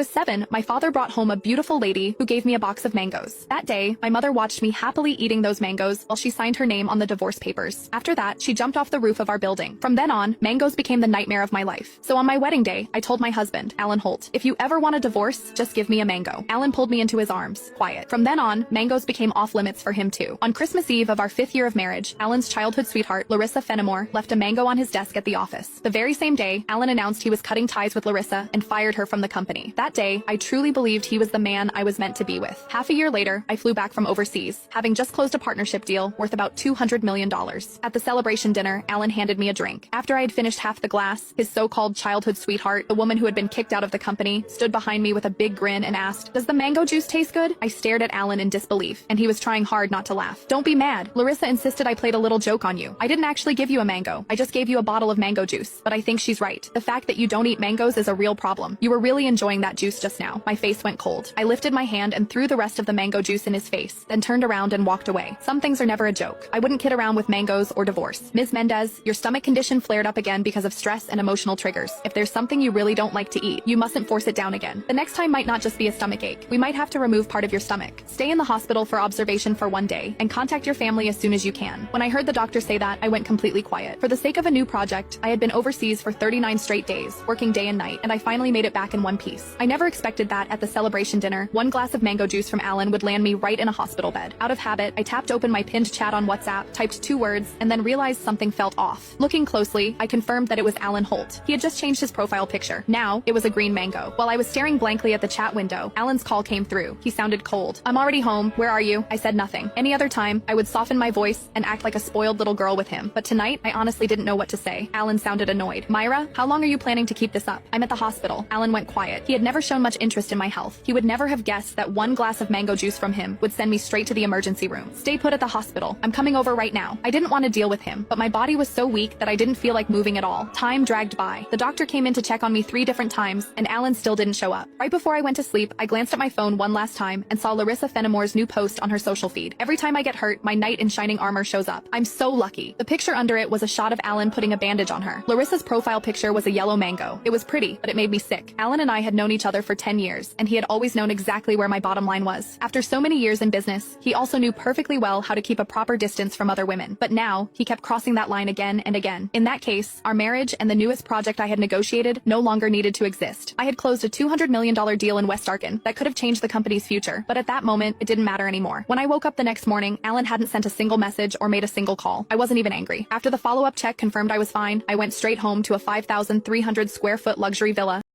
was 7, my father brought home a beautiful lady who gave me a box of mangoes. That day, my mother watched me happily eating those mangoes while she signed her name on the divorce papers. After that, she jumped off the roof of our building. From then on, mangoes became the nightmare of my life. So on my wedding day, I told my husband, Alan Holt, if you ever want a divorce, just give me a mango. Alan pulled me into his arms, quiet. From then on, mangoes became off limits for him too. On Christmas Eve of our 5th year of marriage, Alan's childhood sweetheart, Larissa Fenimore, left a mango on his desk at the office. The very same day, Alan announced he was cutting ties with Larissa and fired her from the company. That day, I truly believed he was the man I was meant to be with. Half a year later, I flew back from overseas, having just closed a partnership deal worth about $200 million. At the celebration dinner, Alan handed me a drink. After I had finished half the glass, his so-called childhood sweetheart, the woman who had been kicked out of the company, stood behind me with a big grin and asked, "Does the mango juice taste good?" I stared at Alan in disbelief, and he was trying hard not to laugh. "Don't be mad. Larissa insisted I played a little joke on you. I didn't actually give you a mango. I just gave you a bottle of mango juice. But I think she's right. The fact that you don't eat mangoes is a real problem. You were really enjoying that juice just now." My face went cold. I lifted my hand and threw the rest of the mango juice in his face, then turned around and walked away. Some things are never a joke. I wouldn't kid around with mangoes or divorce. Ms. Mendez, your stomach condition flared up again because of stress and emotional triggers. If there's something you really don't like to eat, you mustn't force it down again. The next time might not just be a stomach ache. We might have to remove part of your stomach. Stay in the hospital for observation for 1 day, and contact your family as soon as you can. When I heard the doctor say that, I went completely quiet. For the sake of a new project, I had been overseas for 39 straight days, working day and night, and I finally made it back in one piece. I never expected that at the celebration dinner, 1 glass of mango juice from Alan would land me right in a hospital bed. Out of habit, I tapped open my pinned chat on WhatsApp, typed 2 words, and then realized something felt off. Looking closely, I confirmed that it was Alan Holt. He had just changed his profile picture. Now, it was a green mango. While I was staring blankly at the chat window, Alan's call came through. He sounded cold. "I'm already home. Where are you?" I said nothing. Any other time, I would soften my voice and act like a spoiled little girl with him. But tonight, I honestly didn't know what to say. Alan sounded annoyed. "Myra, how long are you planning to keep this up?" "I'm at the hospital." Alan went quiet. He had never shown much interest in my health. He would never have guessed that 1 glass of mango juice from him would send me straight to the emergency room. "Stay put at the hospital. I'm coming over right now." I didn't want to deal with him, but my body was so weak that I didn't feel like moving at all. Time dragged by. The doctor came in to check on me 3 different times, and Alan still didn't show up. Right before I went to sleep, I glanced at my phone one last time and saw Larissa Fenimore's new post on her social feed. Every time I get hurt, my knight in shining armor shows up. I'm so lucky. The picture under it was a shot of Alan putting a bandage on her. Larissa's profile picture was a yellow mango. It was pretty, but it made me sick. Alan and I had known each other for 10 years, and he had always known exactly where my bottom line was. After so many years in business, he also knew perfectly well how to keep a proper distance from other women. But now, he kept crossing that line again and again. In that case, our marriage and the newest project I had negotiated no longer needed to exist. I had closed a $200 million deal in West Arkin that could have changed the company's future, but at that moment, it didn't matter anymore. When I woke up the next morning, Alan hadn't sent a single message or made a single call. I wasn't even angry. After the follow-up check confirmed I was fine, I went straight home to a 5,300 square foot luxury villa